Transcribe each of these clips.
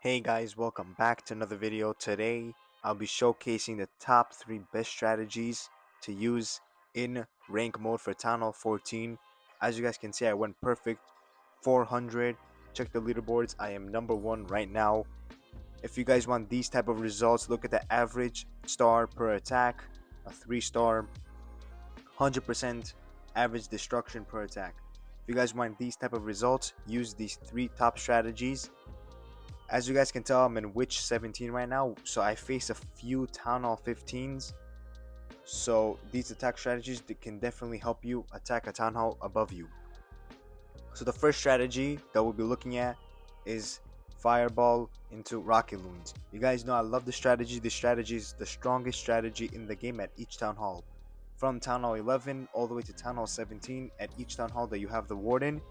Hey guys, welcome back to another video. Today, I'll be showcasing the top 3 best strategies to use in rank mode for Town Hall 14. As you guys can see, I went perfect 400. Check the leaderboards. I am number 1 right now. If you guys want these type of results, look at the average star per attack, a 3-star, 100% average destruction per attack. If you guys want these type of results, use these 3 top strategies. As you guys can tell, I'm in Witch 17 right now, so I face a few Town Hall 15s. So these attack strategies can definitely help you attack a Town Hall above you. So the first strategy that we'll be looking at is Fireball into Rocket Loons. You guys know I love this strategy. This strategy is the strongest strategy in the game at each Town Hall. From Town Hall 11 all the way to Town Hall 17, at each Town Hall that you have the Warden,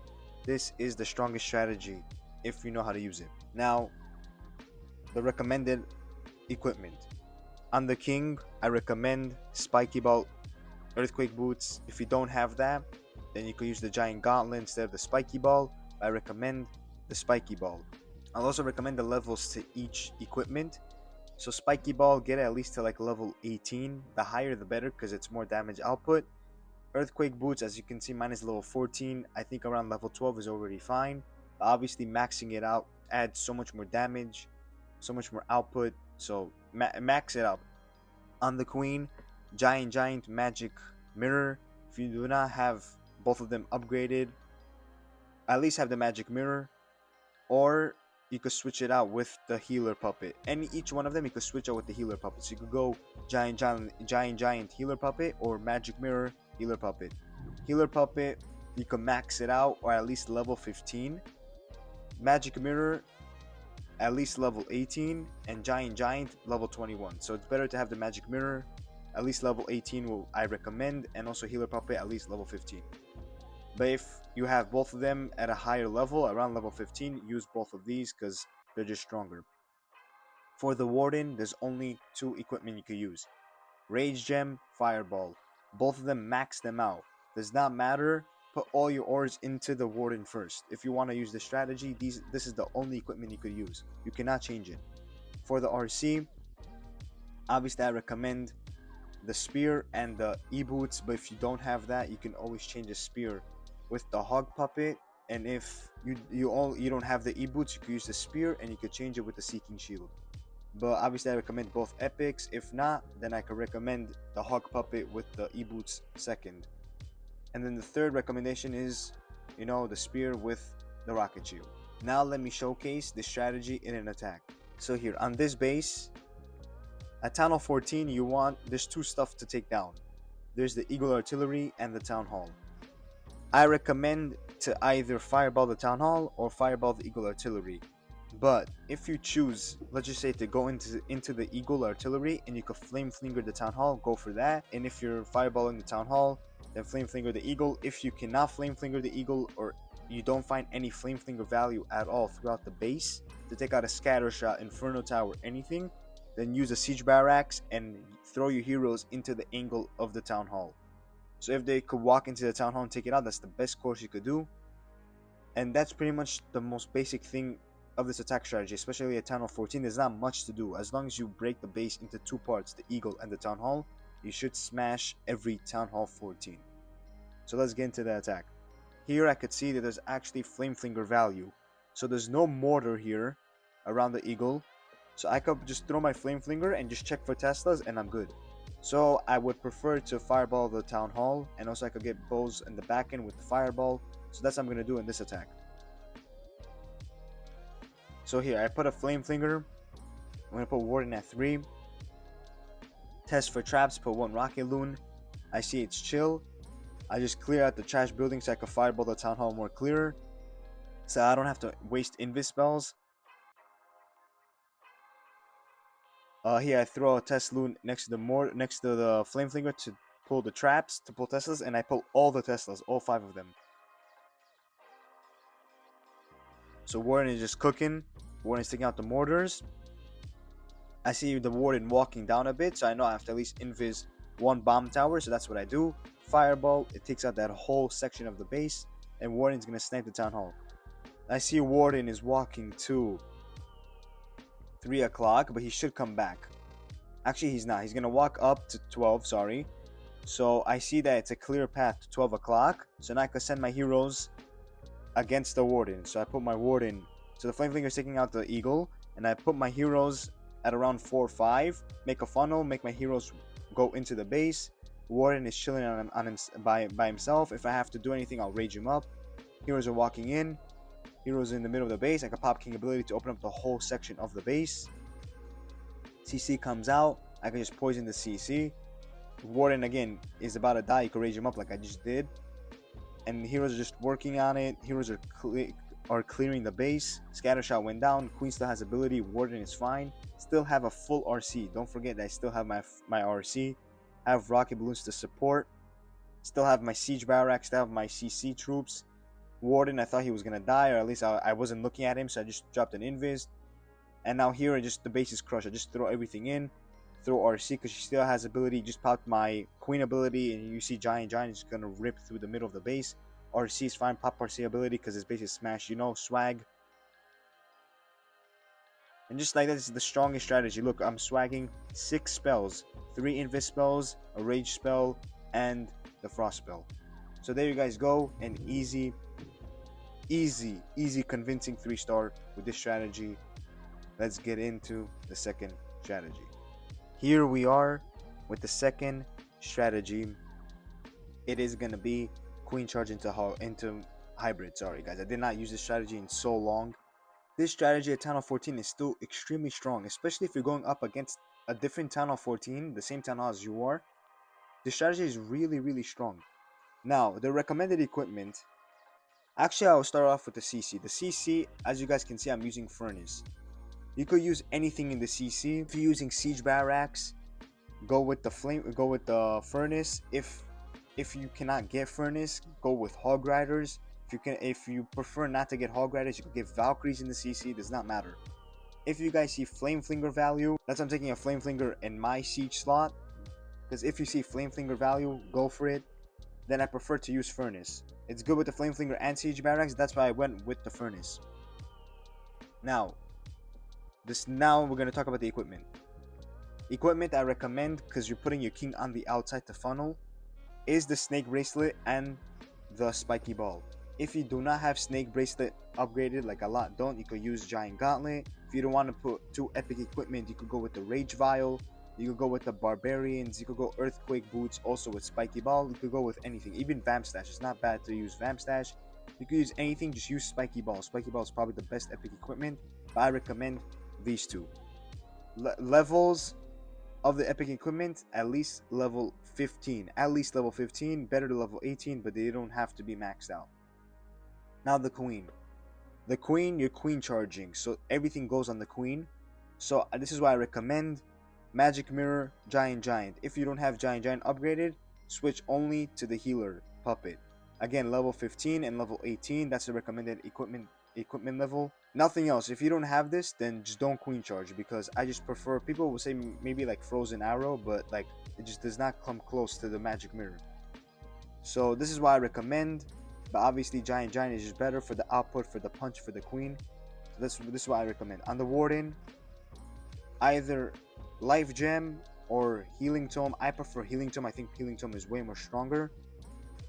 this is the strongest strategy if you know how to use it. Now, the recommended equipment. On the King, I recommend Spiky Ball, Earthquake Boots. If you don't have that, then you could use the Giant Gauntlet instead of the Spiky Ball. I recommend the Spiky Ball. I'll also recommend the levels to each equipment. So Spiky Ball, get it at least to like level 18. The higher the better because it's more damage output. Earthquake Boots, as you can see, mine is level 14. I think around level 12 is already fine. Obviously, maxing it out adds so much more damage, so much more output. So max it out. On the Queen, Giant Magic Mirror. If you do not have both of them upgraded, at least have the Magic Mirror, or you could switch it out with the Healer Puppet. And each one of them you could switch out with the Healer Puppet. So you could go Giant Healer Puppet or Magic Mirror Healer Puppet. Healer Puppet, you can max it out or at least level 15. Magic Mirror at least level 18, and Giant level 21. So it's better to have the Magic Mirror at least level 18, will I recommend, and also Healer Puppet at least level 15. But if you have both of them at a higher level, around level 15, use both of these because they're just stronger. For the Warden, there's only 2 equipment you can use: Rage Gem, Fireball. Both of them, max them out. Does not matter. Put all your ores into the Warden first. If you want to use this strategy, this is the only equipment you could use. You cannot change it. For the RC, obviously I recommend the Spear and the E-Boots, but if you don't have that, you can always change the Spear with the Hog Puppet. And if you don't have the E-Boots, you could use the Spear and you could change it with the Seeking Shield. But obviously I recommend both epics. If not, then I could recommend the Hog Puppet with the E-Boots second. And then the third recommendation is, the Spear with the Rocket Shield. Now let me showcase the strategy in an attack. So here, on this base, at Town Hall 14, there's 2 stuff to take down. There's the Eagle Artillery and the Town Hall. I recommend to either Fireball the Town Hall or Fireball the Eagle Artillery. But if you choose, let's just say, to go into the Eagle Artillery and you could Flame Flinger the Town Hall, go for that. And if you're Fireballing the Town Hall, then Flame Flinger the Eagle. If you cannot Flame Flinger the Eagle, or you don't find any Flame Flinger value at all throughout the base to take out a Scatter Shot, Inferno Tower, anything, then use a Siege Barracks and throw your heroes into the angle of the Town Hall. So if they could walk into the Town Hall and take it out, that's the best course you could do. And that's pretty much the most basic thing of this attack strategy, especially at Town Hall 14. There's not much to do. As long as you break the base into 2 parts, the Eagle and the Town Hall, you should smash every Town Hall 14. So let's get into the attack. Here I could see that there's actually Flame Flinger value. So there's no mortar here around the Eagle. So I could just throw my Flame Flinger and just check for Teslas and I'm good. So I would prefer to Fireball the Town Hall, and also I could get bows in the back end with the Fireball. So that's what I'm going to do in this attack. So here, I put a Flame Flinger. I'm going to put Warden at 3. Test for traps, put 1 Rocket Loon. I see it's chill. I just clear out the trash building so I can Fireball the Town Hall more clearer, so I don't have to waste Invis spells. Here I throw a Test Loon next to the Flame Flinger to pull the traps, to pull Teslas, and I pull all the Teslas, all 5 of them. So Warden is just cooking. Warden is taking out the mortars. I see the Warden walking down a bit, so I know I have to at least Invis 1 bomb tower, so that's what I do. Fireball, it takes out that whole section of the base, and Warden's gonna snipe the Town Hall. I see Warden is walking to 3 o'clock, but he should come back. Actually, he's not. He's gonna walk up to 12, sorry. So I see that it's a clear path to 12 o'clock. So now I can send my heroes against the Warden. So I put my Warden. So the Flame Flinger is taking out the Eagle. And I put my heroes at around 4 or 5. Make a funnel. Make my heroes go into the base. Warden is chilling by himself. If I have to do anything, I'll rage him up. Heroes are walking in. Heroes in the middle of the base. I can pop King ability to open up the whole section of the base. CC comes out. I can just poison the CC. Warden again is about to die. You can rage him up like I just did. And heroes are just working on it. Heroes are clearing the base. Scattershot went down. Queen still has ability. Warden is fine. Still have a full RC. Don't forget that I still have my RC. I have rocket balloons to support. Still have my siege barracks. Still have my CC troops. Warden, I thought he was gonna die, or at least I wasn't looking at him, so I just dropped an invis. And now here, the base is crushed. I just throw everything in. Throw RC because she still has ability. Just popped my Queen ability, and you see Giant is gonna rip through the middle of the base. RC is fine. Pop RC ability because his base is smashed. You know, swag. And just like that, this is the strongest strategy. Look, I'm swagging 6 spells, 3 invis spells, a rage spell, and the frost spell. So there you guys go. An easy convincing 3-star with this strategy. Let's get into the second strategy. Here we are with the second strategy. It is gonna be Queen Charge into hybrid. Sorry guys, I did not use this strategy in so long. This strategy at Town Hall 14 is still extremely strong, especially if you're going up against a different Town Hall 14, the same Town Hall as you are. This strategy is really strong. Now, the recommended equipment. Actually, I'll start off with the CC. The CC, as you guys can see, I'm using Furnace. You could use anything in the CC. If you're using Siege Barracks, go with the Furnace. If you cannot get Furnace, go with Hog Riders. If you prefer not to get Hog Riders, you could get Valkyries in the CC. Does not matter. If you guys see Flame Flinger value, that's why I'm taking a Flame Flinger in my siege slot. Because if you see Flame Flinger value, go for it. Then I prefer to use Furnace. It's good with the Flame Flinger and Siege Barracks. That's why I went with the Furnace. Now we're going to talk about the equipment. Equipment I recommend, because you're putting your king on the outside to funnel, is the Snake Bracelet and the Spiky Ball. If you do not have Snake Bracelet upgraded, like a lot don't, you could use Giant Gauntlet. If you don't want to put 2 epic equipment, you could go with the Rage Vial. You could go with the Barbarians. You could go Earthquake Boots, also with Spiky Ball. You could go with anything, even Vamp Stash. It's not bad to use Vamp Stash. You could use anything, just use Spiky Ball. Spiky Ball is probably the best epic equipment, but I recommend these 2. Levels of the epic equipment, at least level 15. At least level 15, better to level 18, but they don't have to be maxed out. Now the Queen. The Queen, you're Queen charging, so everything goes on the Queen. So this is why I recommend Magic Mirror, Giant. If you don't have Giant upgraded, switch only to the Healer Puppet. Again, level 15 and level 18, that's the recommended equipment level. Nothing else. If you don't have this, then just don't Queen charge, because I just prefer, people will say maybe like Frozen Arrow, but like it just does not come close to the Magic Mirror. So this is why I recommend, but obviously Giant is just better for the output, for the punch, for the Queen. So this is what I recommend. On the Warden, either Life Gem or Healing Tome. I prefer Healing Tome. I think Healing Tome is way more stronger,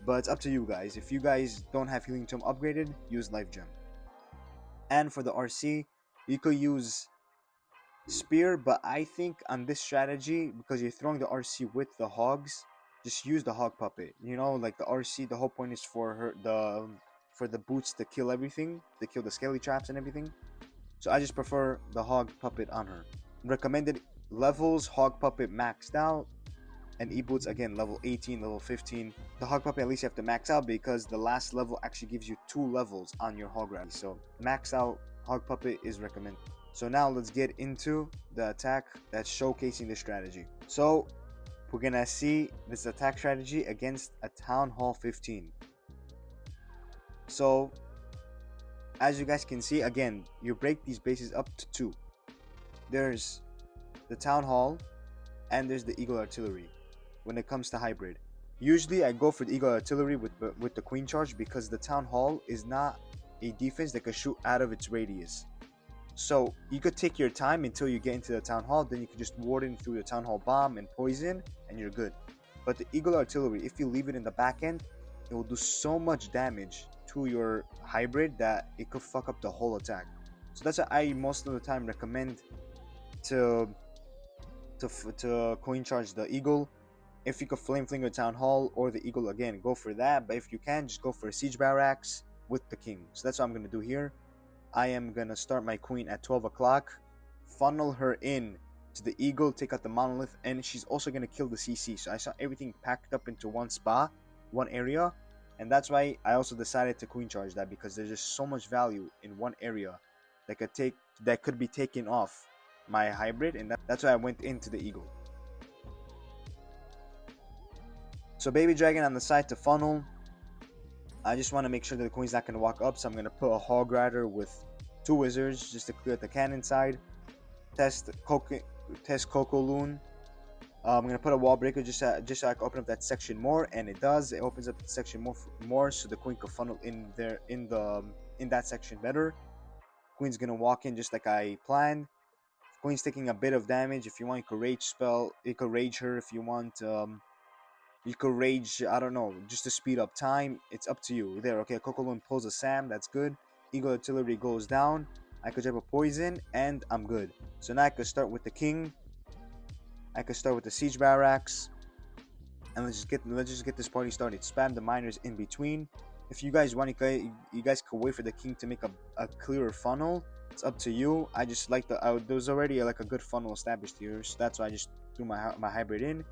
but it's up to you guys. If you guys don't have Healing Tome upgraded, use Life Gem. And for the RC, you could use Spear, but I think on this strategy, because you're throwing the RC with the hogs, just use the Hog Puppet. You know, like the RC, the whole point is for the boots to kill everything, to kill the skelly traps and everything. So I just prefer the Hog Puppet on her. Recommended levels, Hog Puppet maxed out, and E-Boots again level 18, level 15. The Hog Puppet at least you have to max out, because the last level actually gives you 2 levels on your Hog Rally. So max out Hog Puppet is recommended. So now let's get into the attack that's showcasing this strategy. So we're gonna see this attack strategy against a Town Hall 15. So as you guys can see, again, you break these bases up to 2. There's the Town Hall and there's the Eagle Artillery. When it comes to hybrid, usually I go for the Eagle Artillery with the Queen Charge, because the Town Hall is not a defense that can shoot out of its radius. So you could take your time until you get into the town hall, then you could just warden through the town hall bomb and poison, and you're good. But the eagle artillery, if you leave it in the back end, it will do so much damage to your hybrid that it could fuck up the whole attack. So that's why I most of the time recommend to coin charge the eagle. If you could flame flinger town hall or the eagle, again, go for that. But if you can, just go for a siege barracks with the king. So that's what I'm gonna do here. I am gonna start my queen at 12 o'clock, funnel her in to the eagle, take out the monolith, and she's also gonna kill the CC. So I saw everything packed up into one spot, one area, and that's why I also decided to queen charge that, because there's just so much value in one area that could be taken off my hybrid, and that's why I went into the eagle. So baby dragon on the side to funnel. I just want to make sure that the queen's not going to walk up, so I'm going to put a hog rider with 2 wizards just to clear the cannon side. Test Coco Loon. I'm going to put a wall breaker just so I can open up that section more, and it does. It opens up the section more, so the queen can funnel in there in that section better. Queen's going to walk in just like I planned. Queen's taking a bit of damage. If you want, you could rage spell. You could rage her if you want. You could rage, I don't know, just to speed up time. It's up to you. There, okay, Coco Loon pulls a Sam. That's good. Eagle artillery goes down. I could drop a poison, and I'm good. So now I could start with the king. I could start with the siege barracks, and let's just get this party started. Spam the miners in between. If you guys want, you guys could wait for the king to make a clearer funnel. It's up to you. I just like there was already like a good funnel established here, so that's why I just threw my hybrid in.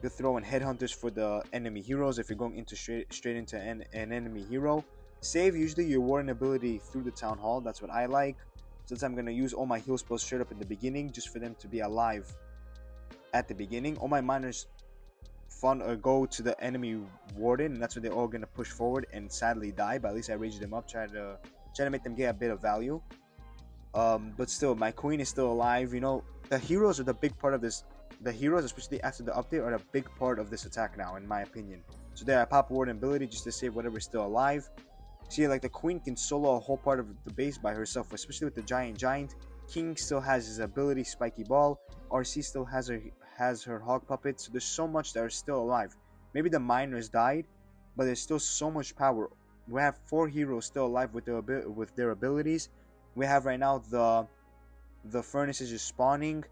You throw in headhunters for the enemy heroes if you're going into straight into an enemy hero. Save usually your warden ability through the town hall. That's what I like, since I'm gonna use all my heal spells straight up in the beginning, just for them to be alive at the beginning. All my miners go to the enemy warden, and that's where they're all gonna push forward and sadly die. But at least I rage them up, try to make them get a bit of value. But still, my queen is still alive. You know, the heroes are the big part of this. The heroes, especially after the update, are a big part of this attack now, in my opinion. So there, I pop a warden ability just to save whatever's still alive. See, like the queen can solo a whole part of the base by herself, especially with the giant. King still has his ability, spiky ball. RC still has her hog puppet. So there's so much that are still alive. Maybe the miners died, but there's still so much power. We have 4 heroes still alive with their abilities. We have right now the furnaces just spawning.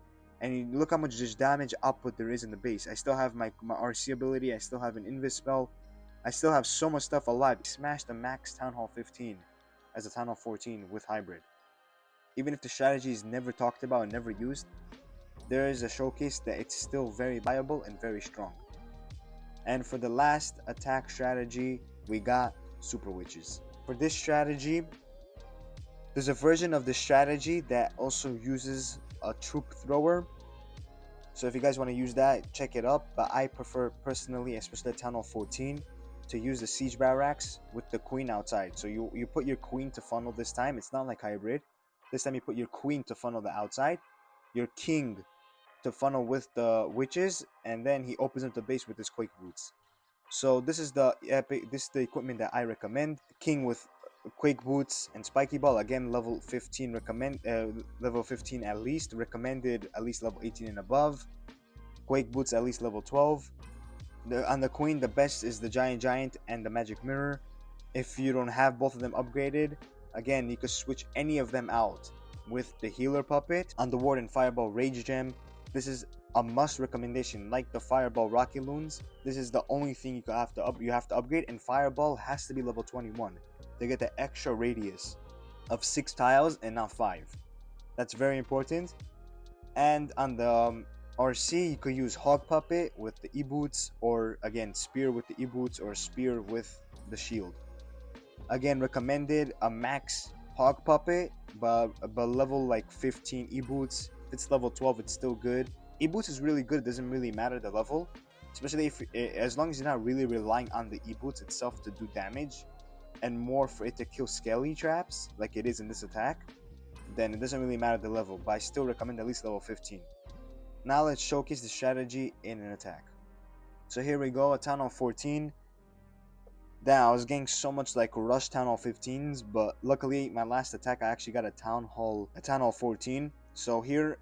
And you look how much just damage output there is in the base. I still have my RC ability. I still have an invis spell. I still have so much stuff alive. Smash the max Town Hall 15 as a Town Hall 14 with hybrid. Even if the strategy is never talked about and never used, there is a showcase that it's still very viable and very strong. And for the last attack strategy, we got Super Witches. For this strategy, there's a version of the strategy that also uses a troop thrower. So if you guys want to use that, check it up. But I prefer personally, especially at Town Hall 14, to use the siege barracks with the queen outside. So you put your queen to funnel this time. It's not like hybrid. This time you put your queen to funnel the outside, your king to funnel with the witches, and then he opens up the base with his quake boots. So this is the equipment that I recommend. King with quake boots and spiky ball, again level 15 level 15 at least, recommended at least level 18 and above. Quake boots at least level 12. On the queen, the best is the giant and the magic mirror. If you don't have both of them upgraded, again you could switch any of them out with the healer puppet. On the warden, fireball rage gem. This is a must recommendation. Like the fireball rocky loons, this is the only thing you have to upgrade, and fireball has to be level 21 to get the extra radius of 6 tiles and not 5. That's very important. And on the RC, you could use hog puppet with the e-boots, or again spear with the e-boots, or spear with the shield. Again, recommended a max hog puppet, but level like 15 e-boots. If it's level 12, it's still good. E-boots is really good. It doesn't really matter the level, especially if as long as you're not really relying on the e-boots itself to do damage, and more for it to kill skelly traps like it is in this attack, then it doesn't really matter the level. But I still recommend at least level 15. Now let's showcase the strategy in an attack. So here we go, a Town Hall 14. Damn, I was getting so much like rush Town Hall 15s, but luckily my last attack I actually got a Town Hall 14. So here,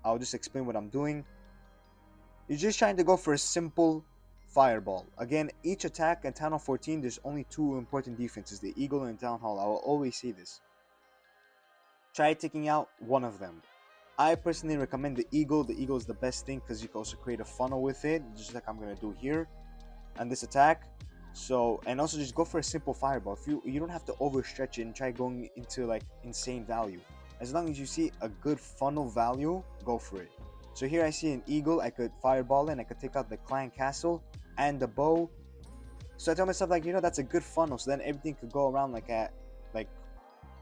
I'll just explain what I'm doing. You're just trying to go for a simple fireball. Again, each attack in Town Hall 14, there's only two important defenses, the Eagle and Town Hall. I will always say this. Try taking out one of them. I personally recommend the Eagle. The Eagle is the best thing because you can also create a funnel with it, just like I'm going to do here on this attack. So, and also just go for a simple fireball. If you don't have to overstretch it and try going into like insane value. As long as you see a good funnel value, go for it. So here I see an eagle, I could fireball and I could take out the clan castle and the bow. So I tell myself like, that's a good funnel. So then everything could go around like at like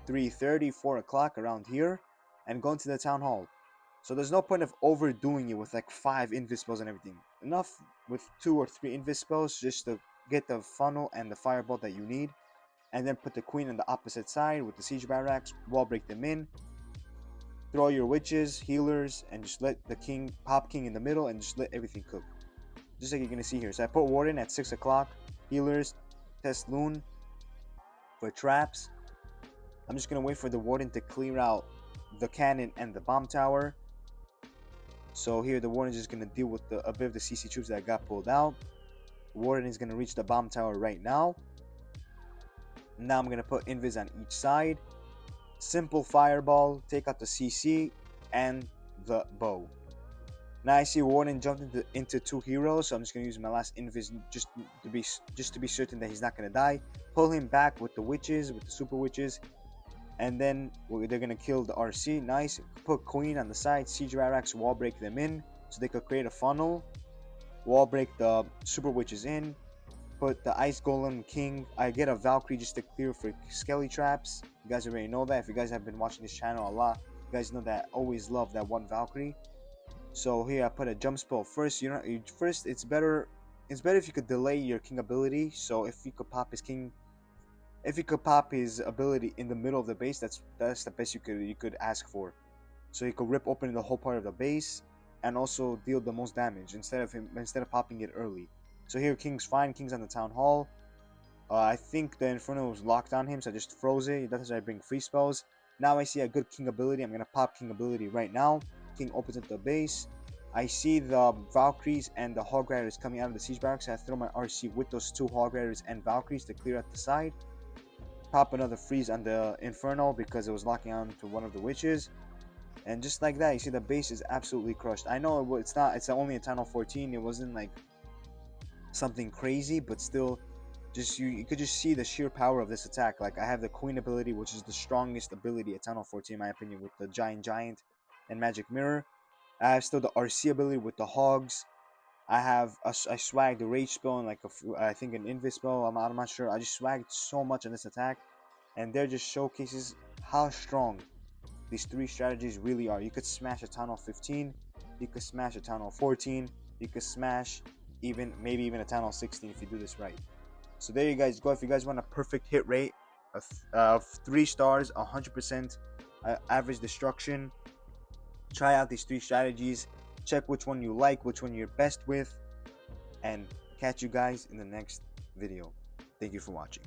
3:30, 4 o'clock around here and go into the town hall. So there's no point of overdoing it with like 5 invis spells and everything. Enough with 2 or 3 invis spells just to get the funnel and the fireball that you need. And then put the queen on the opposite side with the siege barracks, wall break them in. Throw your witches, healers, and just let the pop king in the middle and just let everything cook. Just like you're going to see here. So I put Warden at 6 o'clock. Healers, test loon for traps. I'm just going to wait for the Warden to clear out the cannon and the bomb tower. So here the Warden is just going to deal with a bit of the CC troops that got pulled out. Warden is going to reach the bomb tower right now. Now I'm going to put invis on each side. Simple fireball, take out the CC and the bow. Now I see Warden jumped into 2 heroes, so I'm just going to use my last invis just to be certain that he's not going to die. Pull him back with the witches, with the super witches. And then they're going to kill the RC. Nice. Put queen on the side, siege barracks, wall break them in so they could create a funnel. Wall break the super witches in. Put the ice golem king. I get a Valkyrie just to clear for skelly traps. You guys already know that. If you guys have been watching this channel a lot, you guys know that I always love that one Valkyrie. So here I put a jump spell first. First it's better if you could delay your king ability. So if you could pop his king, if you could pop his ability in the middle of the base, that's the best you could ask for. So he could rip open the whole part of the base and also deal the most damage instead of popping it early. So here king's fine, king's on the town hall. I think the Inferno was locked on him, so I just froze it. That's why I bring free spells. Now I see a good king ability. I'm going to pop king ability right now. King opens up the base. I see the Valkyries and the Hog Riders coming out of the siege barracks. So I throw my RC with those 2 Hog Riders and Valkyries to clear out the side. Pop another freeze on the Inferno because it was locking on to one of the witches. And just like that, you see the base is absolutely crushed. I know it's only a Town Hall 14. It wasn't like something crazy, but still, just you could just see the sheer power of this attack. Like I have the queen ability, which is the strongest ability at Town Hall 14 in my opinion, with the giant and magic mirror. I have still the RC ability with the hogs. I swag the rage spell and like I think an invis spell. I'm not sure. I just swagged so much on this attack, and there just showcases how strong these 3 strategies really are. You could smash a Town Hall 15, you could smash a Town Hall 14, you could smash maybe even a Town Hall 16 if you do this right. So there you guys go. If you guys want a perfect hit rate of 3 stars, 100% average destruction, try out these 3 strategies. Check which one you like, which one you're best with, and catch you guys in the next video. Thank you for watching.